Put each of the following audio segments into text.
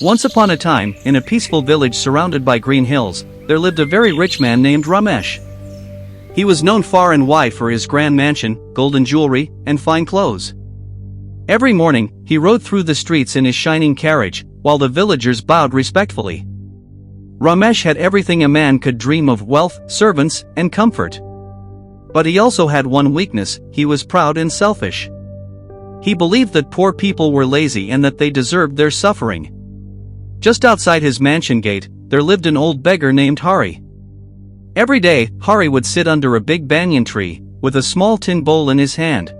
Once upon a time, in a peaceful village surrounded by green hills, there lived a very rich man named Ramesh. He was known far and wide for his grand mansion, golden jewelry, and fine clothes. Every morning, he rode through the streets in his shining carriage, while the villagers bowed respectfully. Ramesh had everything a man could dream of: wealth, servants, and comfort. But he also had one weakness: he was proud and selfish. He believed that poor people were lazy and that they deserved their suffering. Just outside his mansion gate, there lived an old beggar named Hari. Every day, Hari would sit under a big banyan tree, with a small tin bowl in his hand.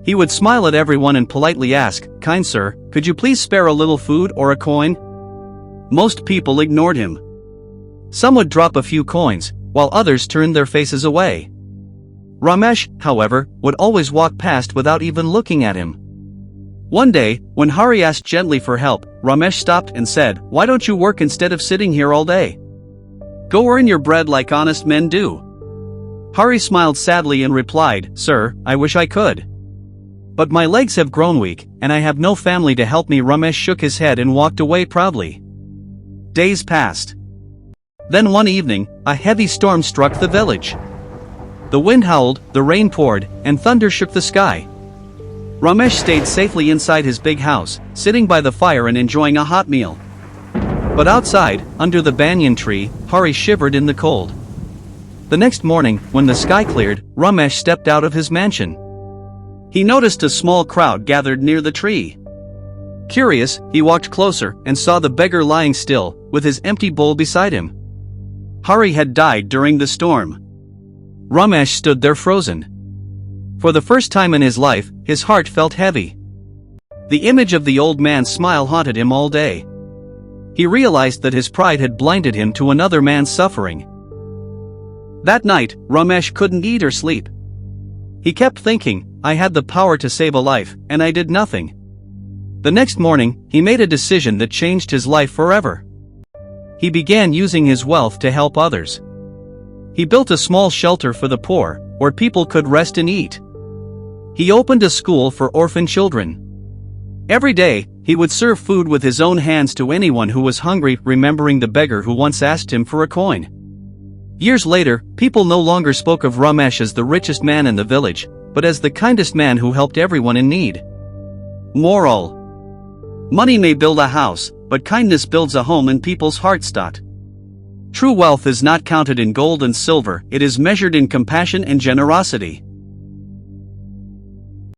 He would smile at everyone and politely ask, "Kind sir, could you please spare a little food or a coin?" Most people ignored him. Some would drop a few coins, while others turned their faces away. Ramesh, however, would always walk past without even looking at him. One day, when Hari asked gently for help, Ramesh stopped and said, "Why don't you work instead of sitting here all day? Go earn your bread like honest men do." Hari smiled sadly and replied, "Sir, I wish I could. But my legs have grown weak, and I have no family to help me." Ramesh shook his head and walked away proudly. Days passed. Then one evening, a heavy storm struck the village. The wind howled, the rain poured, and thunder shook the sky. Ramesh stayed safely inside his big house, sitting by the fire and enjoying a hot meal. But outside, under the banyan tree, Hari shivered in the cold. The next morning, when the sky cleared, Ramesh stepped out of his mansion. He noticed a small crowd gathered near the tree. Curious, he walked closer and saw the beggar lying still, with his empty bowl beside him. Hari had died during the storm. Ramesh stood there frozen. For the first time in his life, his heart felt heavy. The image of the old man's smile haunted him all day. He realized that his pride had blinded him to another man's suffering. That night, Ramesh couldn't eat or sleep. He kept thinking, "I had the power to save a life, and I did nothing." The next morning, he made a decision that changed his life forever. He began using his wealth to help others. He built a small shelter for the poor, where people could rest and eat. He opened a school for orphan children. Every day, he would serve food with his own hands to anyone who was hungry, remembering the beggar who once asked him for a coin. Years later, people no longer spoke of Ramesh as the richest man in the village, but as the kindest man who helped everyone in need. Moral: money may build a house, but kindness builds a home in people's hearts. True wealth is not counted in gold and silver, it is measured in compassion and generosity.